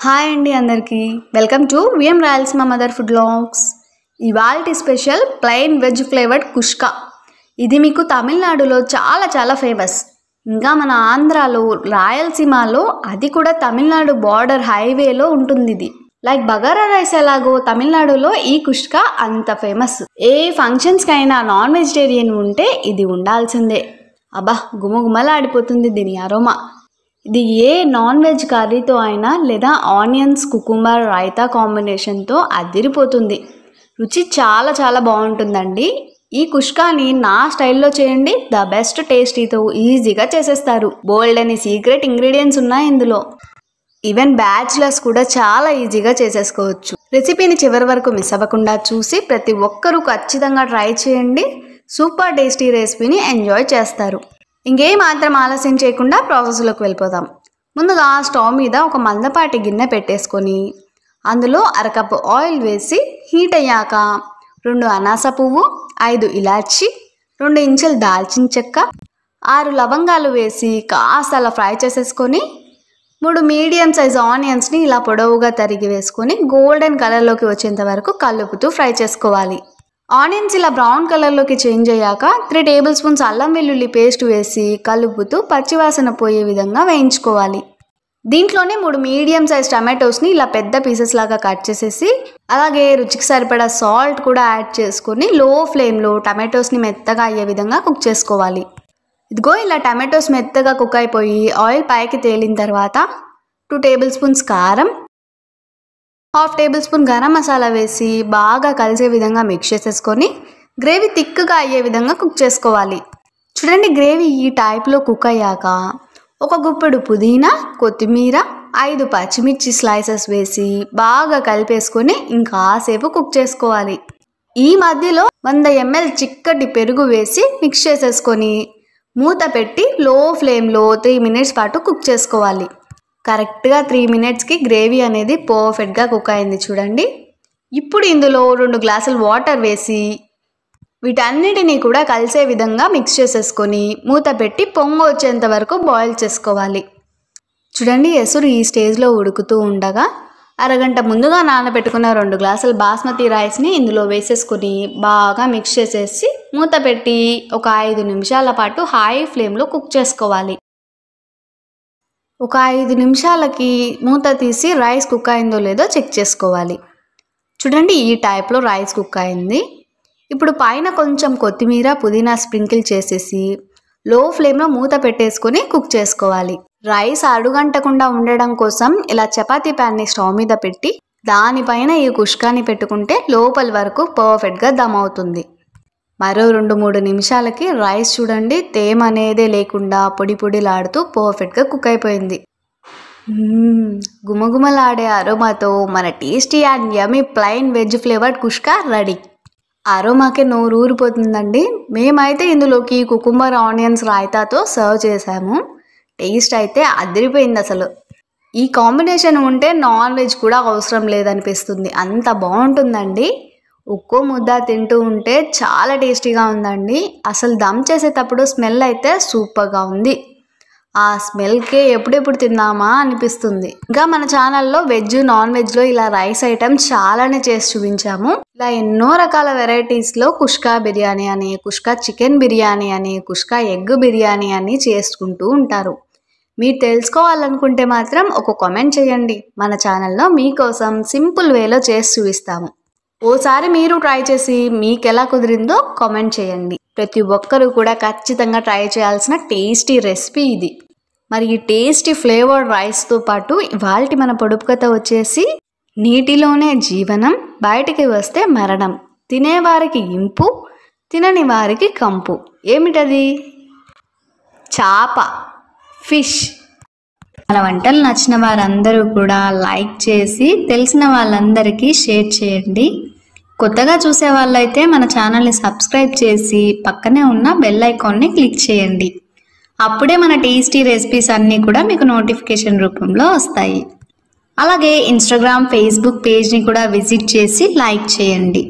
Hi అండి అందరికీ welcome to VM Rayalaseema mother food vlogs. ఇవాల్టి special plain veg flavoured kushka. ఇది మీకు తమిళనాడులో చాలా ఫేమస్. ఇంకా మన ఆంధ్రాలో రాయలసీమలో, అది కూడా తమిళనాడు బార్డర్ హైవేలో ఉంటుంది. ఇది లైక్ బగారా రైస్ ఎలాగో తమిళనాడులో ఈ కుష్కా అంత ఫేమస్. ఏ ఫంక్షన్స్కైనా నాన్ వెజిటేరియన్ ఉంటే ఇది ఉండాల్సిందే. అబ్బా, గుమగుమలాడిపోతుంది దీని అరోమా. ఇది ఏ నాన్ వెజ్ కర్రీతో అయినా లేదా ఆనియన్స్ కుకుంబర్ రైతా కాంబినేషన్తో అదిరిపోతుంది. రుచి చాలా బాగుంటుందండి. ఈ కుష్కాని నా స్టైల్లో చేయండి, ద బెస్ట్ టేస్టీతో ఈజీగా చేసేస్తారు. బోల్డ్ అని సీక్రెట్ ఇంగ్రీడియంట్స్ ఉన్నాయి ఇందులో. ఈవెన్ బ్యాచిలర్స్ కూడా చాలా ఈజీగా చేసేసుకోవచ్చు. రెసిపీని చివరి వరకు మిస్ అవ్వకుండా చూసి ప్రతి ఒక్కరూ ఖచ్చితంగా ట్రై చేయండి. సూపర్ టేస్టీ రెసిపీని ఎంజాయ్ చేస్తారు. ఇంకేం మాత్రం ఆలస్యం చేయకుండా ప్రాసెస్లోకి వెళ్ళిపోదాం. ముందుగా స్టవ్ మీద ఒక మందపాటి గిన్నె పెట్టేసుకొని అందులో అరకప్పు ఆయిల్ వేసి హీట్ అయ్యాక 2 అనాస పువ్వు, 5 ఇలాచి, 2 ఇంచుల దాల్చిన చెక్క, 6 లవంగాలు వేసి కాస్త అలా ఫ్రై చేసేసుకొని 3 మీడియం సైజ్ ఆనియన్స్ని ఇలా పొడవుగా తరిగి వేసుకొని గోల్డెన్ కలర్లోకి వచ్చేంత వరకు కలుపుతూ ఫ్రై చేసుకోవాలి. ఆనియన్స్ ఇలా బ్రౌన్ కలర్లోకి చేంజ్ అయ్యాక 3 టేబుల్ స్పూన్స్ అల్లం వెల్లుల్లి పేస్ట్ వేసి కలుపుతూ పచ్చివాసన పోయే విధంగా వేయించుకోవాలి. దీంట్లోనే 3 మీడియం సైజ్ టమాటోస్ని ఇలా పెద్ద పీసెస్ లాగా కట్ చేసేసి అలాగే రుచికి సరిపడా సాల్ట్ కూడా యాడ్ చేసుకొని లో ఫ్లేమ్లో టమాటోస్ని మెత్తగా అయ్యే విధంగా కుక్ చేసుకోవాలి. ఇదిగో ఇలా టమాటోస్ మెత్తగా కుక్ అయిపోయి ఆయిల్ పైకి తేలిన తర్వాత 2 టేబుల్ స్పూన్స్ కారం, 1/2 టేబుల్ స్పూన్ గరం మసాలా వేసి బాగా కలిసే విధంగా మిక్స్ చేసేసుకొని గ్రేవీ థిక్గా అయ్యే విధంగా కుక్ చేసుకోవాలి. చూడండి, గ్రేవీ ఈ టైప్లో కుక్ అయ్యాక ఒక గుప్పెడు పుదీనా, కొత్తిమీర, 5 పచ్చిమిర్చి స్లైసెస్ వేసి బాగా కలిపేసుకొని ఇంకాసేపు కుక్ చేసుకోవాలి. ఈ మధ్యలో 100 ml చిక్కటి పెరుగు వేసి మిక్స్ చేసేసుకొని మూత పెట్టి లో ఫ్లేమ్లో 3 మినిట్స్ పాటు కుక్ చేసుకోవాలి. కరెక్ట్గా 3 మినిట్స్కి గ్రేవీ అనేది పర్ఫెక్ట్గా కుక్ అయింది చూడండి. ఇప్పుడు ఇందులో 2 గ్లాసులు వాటర్ వేసి వీటన్నిటినీ కూడా కలిసే విధంగా మిక్స్ చేసేసుకొని మూత పెట్టి పొంగు వచ్చేంత వరకు బాయిల్ చేసుకోవాలి. చూడండి, ఎసురు ఈ స్టేజ్లో ఉడుకుతూ ఉండగా అరగంట ముందుగా నానబెట్టుకున్న 2 గ్లాసుల బాస్మతి రైస్ని ఇందులో వేసేసుకొని బాగా మిక్స్ చేసేసి మూత పెట్టి ఒక 5 నిమిషాల పాటు హై ఫ్లేమ్లో కుక్ చేసుకోవాలి. ఒక 5 నిమిషాలకి మూత తీసి రైస్ కుక్ అయిందో లేదో చెక్ చేసుకోవాలి. చూడండి, ఈ టైప్లో రైస్ కుక్ అయింది. ఇప్పుడు పైన కొంచెం కొత్తిమీర, పుదీనా స్ప్రింకిల్ చేసేసి లో ఫ్లేమ్లో మూత పెట్టేసుకొని కుక్ చేసుకోవాలి. రైస్ అడుగంటకుండా ఉండడం కోసం ఇలా చపాతీ ప్యాన్ని స్టవ్ మీద పెట్టి దానిపైన ఈ కుష్కాని పెట్టుకుంటే లోపల వరకు పర్ఫెక్ట్గా దమ్ అవుతుంది. మరో 2-3 నిమిషాలకి రైస్ చూడండి తేమ అనేదే లేకుండా పొడిలాడుతూ పర్ఫెక్ట్గా కుక్ అయిపోయింది. గుమగుమలాడే అరోమాతో మన tasty and yummy plain veg flavoured kushka ready. అరోమాకే నోరు ఊరిపోతుందండి. మేమైతే ఇందులోకి కుకుంబర్ ఆనియన్స్ రైతాతో సర్వ్ చేసాము. టేస్ట్ అయితే అదిరిపోయింది అసలు. ఈ కాంబినేషన్ ఉంటే నాన్ వెజ్ కూడా అవసరం లేదనిపిస్తుంది, అంత బాగుంటుందండి. ఒక్కో ముద్ద తింటూ ఉంటే చాలా టేస్టీగా ఉందండి. అసలు దమ్ చేసేటప్పుడు స్మెల్ అయితే సూపర్గా ఉంది. ఆ స్మెల్కే ఎప్పుడెప్పుడు తిన్నామా అనిపిస్తుంది. ఇంకా మన ఛానల్లో వెజ్ నాన్ వెజ్లో ఇలా రైస్ ఐటమ్స్ చాలానే చేసి చూపించాము. ఇలా ఎన్నో రకాల వెరైటీస్లో కుష్కా బిర్యానీ అని, కుష్కా చికెన్ బిర్యానీ అని, కుష్కా ఎగ్ బిర్యానీ అని చేసుకుంటూ ఉంటారు. మీరు తెలుసుకోవాలనుకుంటే మాత్రం ఒక కామెంట్ చేయండి. మన ఛానల్లో మీకోసం సింపుల్ వేలో చేసి చూపిస్తాము. ఓసారి మీరు ట్రై చేసి మీకు ఎలా కుదిరిందో కామెంట్ చేయండి. ప్రతి ఒక్కరూ కూడా ఖచ్చితంగా ట్రై చేయాల్సిన టేస్టీ రెసిపీ ఇది. మరి ఈ టేస్టీ ఫ్లేవర్డ్ రైస్తో పాటు ఇవాల్టి మన పొడుపు కథ వచ్చేసి నీటిలోనే జీవనం, బయటికి వస్తే మరణం, తినేవారికి ఇంపు, తినని వారికి కంపు. ఏమిటది? చేప, ఫిష్. మన వంటలు నచ్చిన వారందరూ కూడా లైక్ చేసి తెలిసిన వాళ్ళందరికీ షేర్ చేయండి. కొత్తగా చూసే వాళ్ళైతే మన ఛానల్ని సబ్స్క్రైబ్ చేసి పక్కనే ఉన్న బెల్ ఐకాన్ని క్లిక్ చేయండి. అప్పుడే మన టేస్టీ రెసిపీస్ అన్నీ కూడా మీకు నోటిఫికేషన్ రూపంలో వస్తాయి. అలాగే ఇన్స్టాగ్రామ్, ఫేస్బుక్ పేజ్ని కూడా విజిట్ చేసి లైక్ చేయండి.